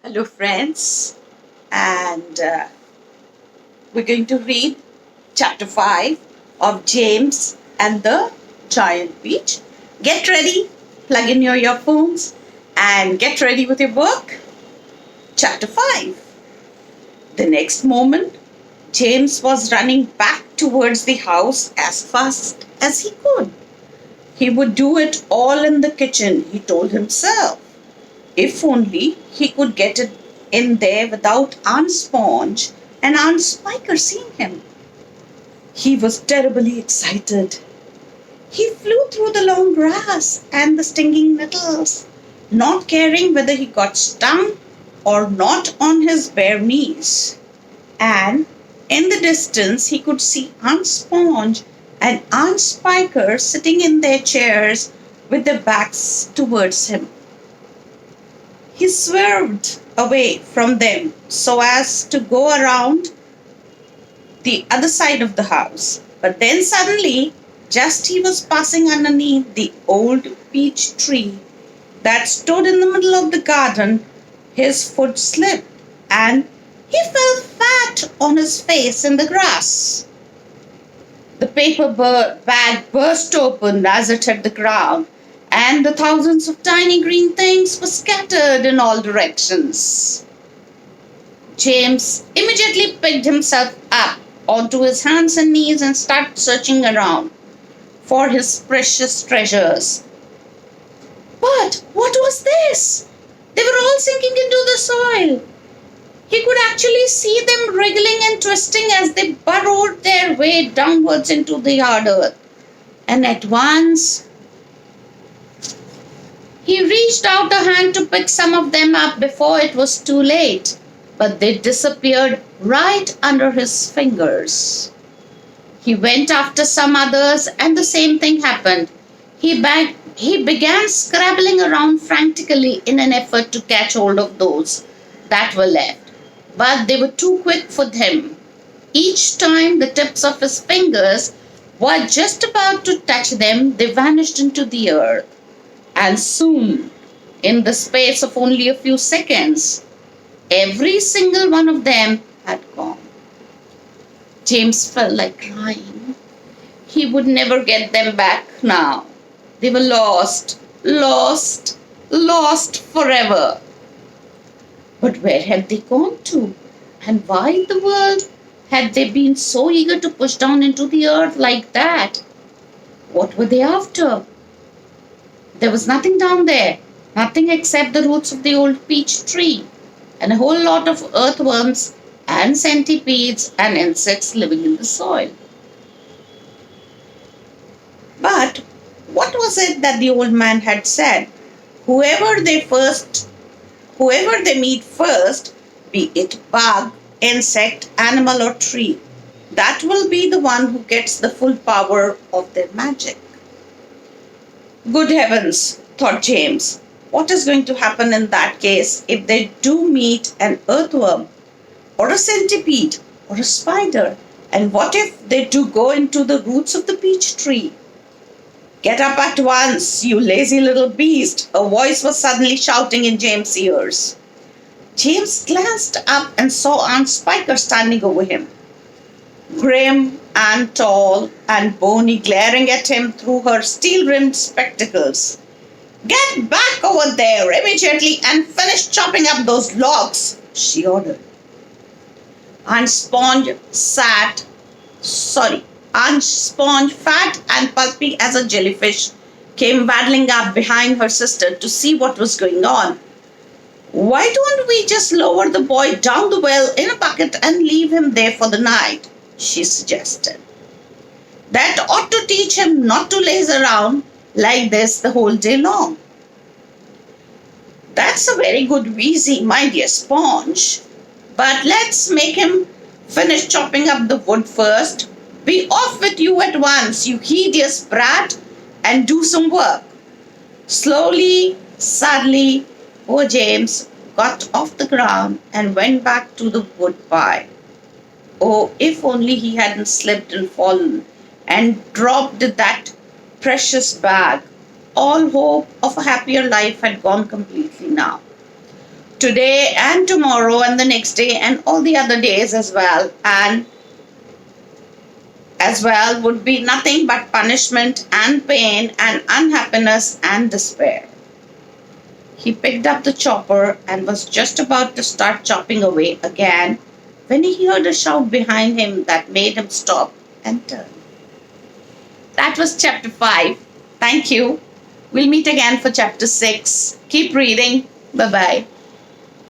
Hello, friends, and we're going to read chapter 5 of James and the Giant Peach. Get ready, plug in your earphones, and get ready with your book. Chapter 5. The next moment, James was running back towards the house as fast as he could. He would do it all in the kitchen, he told himself. If only he could get it in there without Aunt Sponge and Aunt Spiker seeing him. He was terribly excited. He flew through the long grass and the stinging nettles, not caring whether he got stung or not on his bare knees. And in the distance, he could see Aunt Sponge and Aunt Spiker sitting in their chairs with their backs towards him. He swerved away from them so as to go around the other side of the house. But then suddenly, just he was passing underneath the old peach tree that stood in the middle of the garden, his foot slipped and he fell flat on his face in the grass. The paper bag burst open as it hit the ground, and the thousands of tiny green things were scattered in all directions. James immediately picked himself up onto his hands and knees and started searching around for his precious treasures. But what was this? They were all sinking into the soil. He could actually see them wriggling and twisting as they burrowed their way downwards into the hard earth. And at once, he reached out a hand to pick some of them up before it was too late, but they disappeared right under his fingers. He went after some others, and the same thing happened. He began scrabbling around frantically in an effort to catch hold of those that were left, but they were too quick for him. Each time the tips of his fingers were just about to touch them, they vanished into the earth. And soon, in the space of only a few seconds, every single one of them had gone. James felt like crying. He would never get them back now. They were lost, lost, lost forever. But where had they gone to? And why in the world had they been so eager to push down into the earth like that? What were they after? There was nothing down there, nothing except the roots of the old peach tree, and a whole lot of earthworms and centipedes and insects living in the soil. But what was it that the old man had said? Whoever they meet first, be it bug, insect, animal, or tree, that will be the one who gets the full power of their magic. Good heavens, thought James. What is going to happen in that case if they do meet an earthworm, or a centipede, or a spider? And what if they do go into the roots of the peach tree? Get up at once, you lazy little beast, a voice was suddenly shouting in James' ears. James glanced up and saw Aunt Spiker standing over him, grim and tall and bony, glaring at him through her steel-rimmed spectacles. Get back over there immediately and finish chopping up those logs, she ordered. Aunt Sponge, fat and pulpy as a jellyfish, came waddling up behind her sister to see what was going on. Why don't we just lower the boy down the well in a bucket and leave him there for the night? She suggested. That ought to teach him not to laze around like this the whole day long. That's a very good reason, my dear Sponge. But let's make him finish chopping up the wood first. Be off with you at once, you hideous brat, and do some work. Slowly, sadly, poor James got off the ground and went back to the wood pile. Oh, if only he hadn't slipped and fallen and dropped that precious bag. All hope of a happier life had gone completely now. today and tomorrow and the next day and all the other days as well. And as well would be nothing but punishment and pain and unhappiness and despair. He picked up the chopper and was just about to start chopping away again when he heard a shout behind him that made him stop and turn. That was chapter 5. Thank you. We'll meet again for chapter 6. Keep reading. Bye bye.